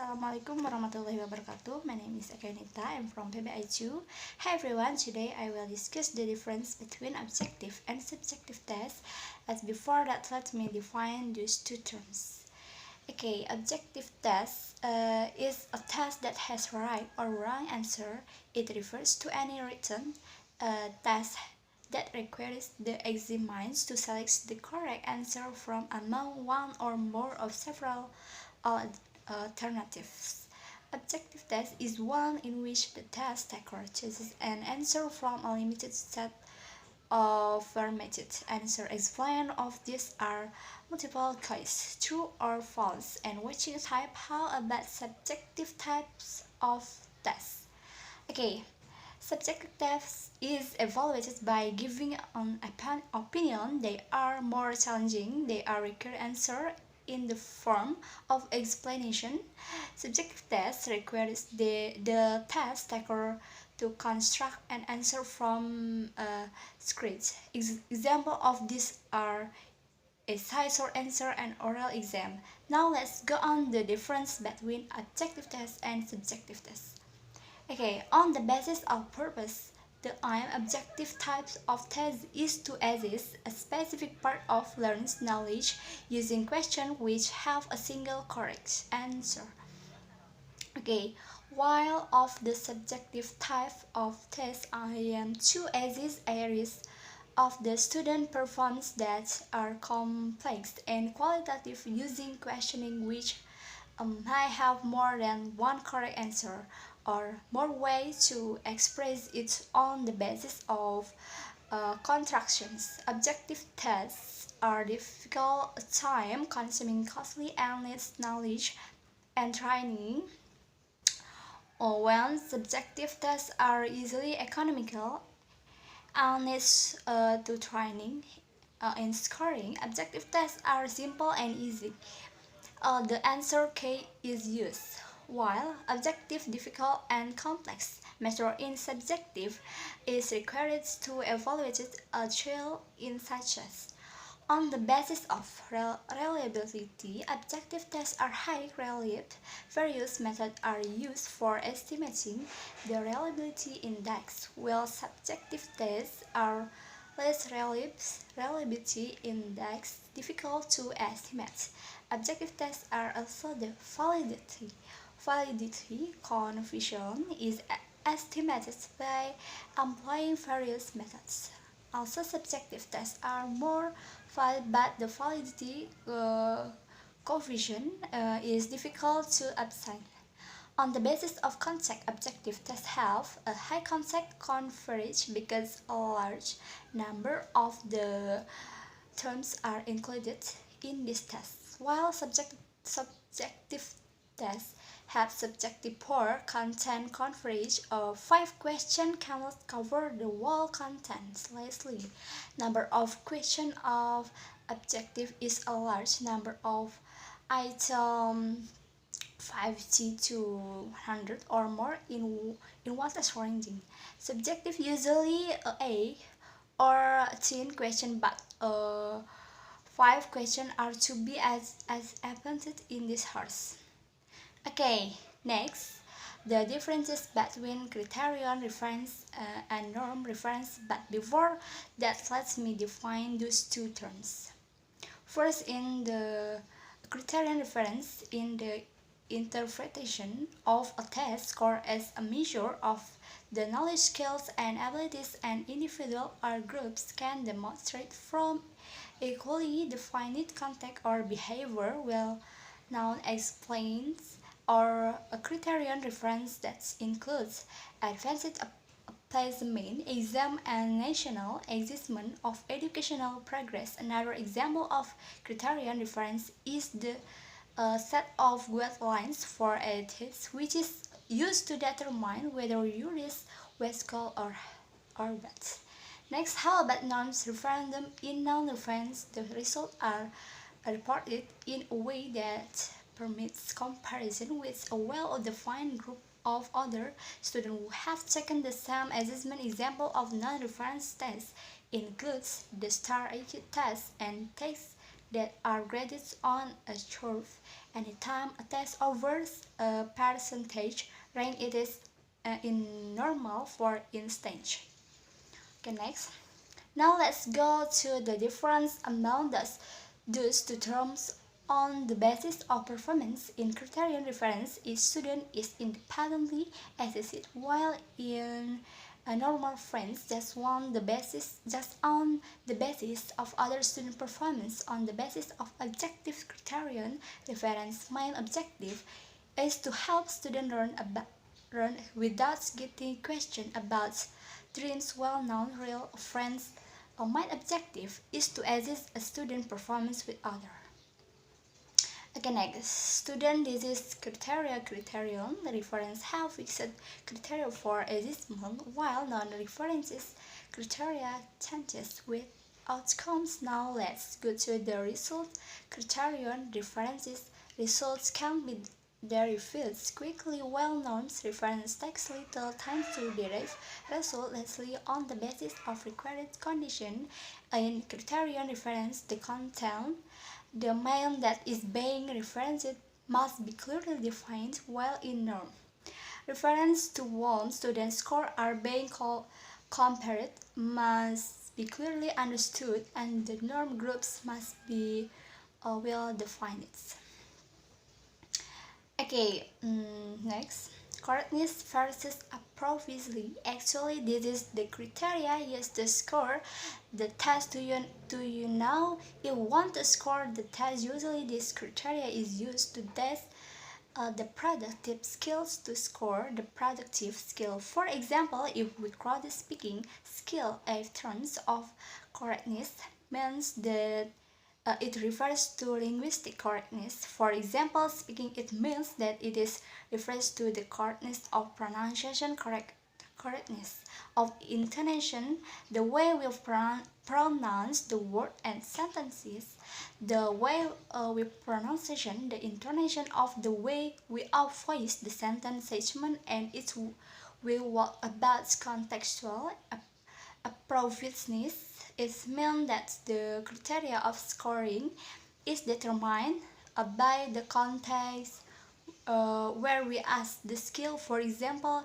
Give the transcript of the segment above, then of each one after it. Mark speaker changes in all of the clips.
Speaker 1: Assalamualaikum warahmatullahi wabarakatuh. My name is Eka Yunita. I'm from PBI2. Hi everyone, today I will discuss the difference between objective and subjective tests. As before that, let me define these two terms. Okay, objective test is a test that has right or wrong answer. It refers to any written test that requires the examiners to select the correct answer from among one or more of several alternatives. Objective test is one in which the test taker chooses an answer from a limited set of permitted answers. Examples of these are multiple choice, true or false, and watching type. How about subjective types of tests? Okay, subjective tests is evaluated by giving an opinion. They are more challenging. They are require answer in the form of explanation. Subjective tests requires the test taker to construct an answer from script. Example of these are a short answer and oral exam. Now let's go on the difference between objective tests and subjective tests. Okay, on the basis of purpose, the aim objective types of test is to assess a specific part of learned knowledge using questions which have a single correct answer. Okay, while of the subjective type of test I am to assess areas of the student performance that are complex and qualitative using questioning which might have more than one correct answer or more ways to express it on the basis of contractions. Objective tests are difficult, time-consuming, costly, and needs knowledge and training. Or when subjective tests are easily economical and needs to training in scoring. Objective tests are simple and easy. The answer key is used, while objective, difficult, and complex method in subjective is required to evaluate a child in such as. On the basis of reliability, objective tests are highly reliable. Various methods are used for estimating the reliability index, while subjective tests are less reliability index difficult to estimate. Objective tests are also the validity coefficient is estimated by employing various methods. Also, subjective tests are more valid, but the validity coefficient is difficult to obtain. On the basis of concept, objective tests have a high concept coverage because a large number of the terms are included in this test, while subjective tests have subjective poor content coverage. 5 questions cannot cover the whole content. Lastly, number of questions of objective is a large number of items 50 to 100 or more in one test ranking. Subjective usually A or 10 questions, but 5 questions are to be as appended in this course. Okay, next, the differences between criterion reference and norm reference, but before that let me define those two terms. First, in the criterion reference, in the interpretation of a test score as a measure of the knowledge, skills, and abilities an individual or groups can demonstrate from equally defined context or behavior, well known explains, or a criterion reference that includes advanced placement, exam, and national assessment of educational progress. Another example of criterion reference is the set of guidelines for a test, which is used to determine whether you reach West Goal or bad. Next, how about norms referendum? In non-reference, the results are reported in a way that permits comparison with a well-defined group of other students who have taken the same assessment. Example of non-reference tests includes the STAR IQ test and tests that are graded on a curve Anytime a test overs a percentage rank, it is in normal, for instance. Okay, next. Now let's go to the difference among those two terms. On the basis of performance in criterion reference, each student is independently assessed, while in a normal reference, just on the basis of other student performance. On the basis of objective criterion reference, main objective is to help students learn without getting questioned about dreams, well-known real friends. My objective is to assess a student performance with other. Okay, next, student disease criteria criterion. The reference have fixed criteria for assessment, while non-references criteria changes with outcomes. Now let's go to the result criterion. References results can be derived quickly, while norms reference takes little time to derive result, largely on the basis of required condition. In criterion reference, the content, the main that is being referenced must be clearly defined, while in norm reference to one student score are being compared must be clearly understood, and the norm groups must be well defined. Okay, next. Correctness versus appropriacy. Actually, this is the criteria used to score the test. Do you know if you want to score the test? Usually, this criteria is used to test the productive skills to score the productive skill. For example, if we crowd speaking skill in terms of correctness, means that it refers to linguistic correctness. For example, speaking, it means that it is refers to the correctness of pronunciation, correctness of intonation, the way we pronounce the word and sentences, the way we pronunciation, the intonation of the way we voice the sentence segment, and it will walk about contextual appropriateness. It means that the criteria of scoring is determined by the context where we ask the skill. For example,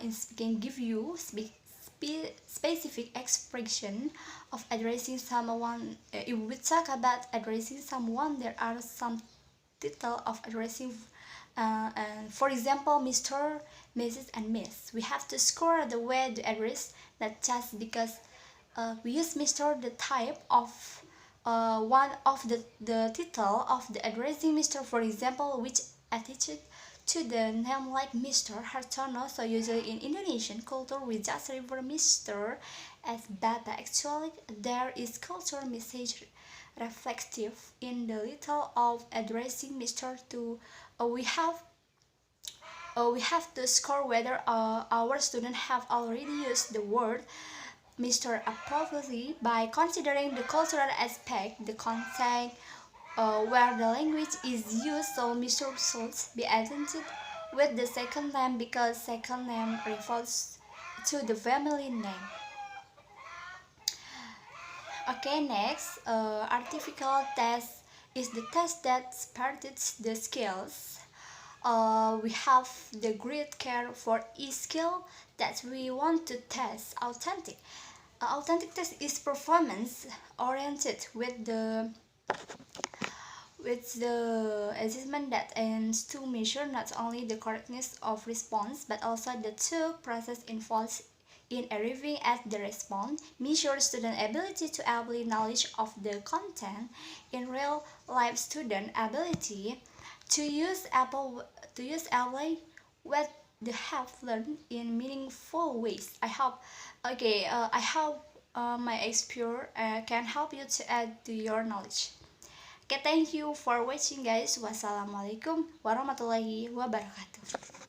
Speaker 1: in speaking, give you specific expression of addressing someone. If we talk about addressing someone, there are some title of addressing. And for example, Mr., Mrs., and Miss. We have to score the way to address, not just because we use Mr. the type of one of the title of the addressing Mr. For example, which attached to the name like Mr. Hartono. So usually in Indonesian culture we just refer Mr. as Baba. Actually, there is cultural message reflective in the title of addressing Mr. to we have to score whether our student have already used the word Mr. appropriately by considering the cultural aspect, the context where the language is used. So Mr. should be identified with the second name because second name refers to the family name. Okay, next, artificial test is the test that sparks the skills. We have the great care for each skill that we want to test. Authentic test is performance oriented with the assessment that aims to measure not only the correctness of response but also the two process involved in arriving at the response. Measure student ability to apply knowledge of the content in real life, student ability to use apply what they have learned in meaningful ways. I hope my experience can help you to add to your knowledge. Okay, thank you for watching guys. Wassalamualaikum warahmatullahi wabarakatuh.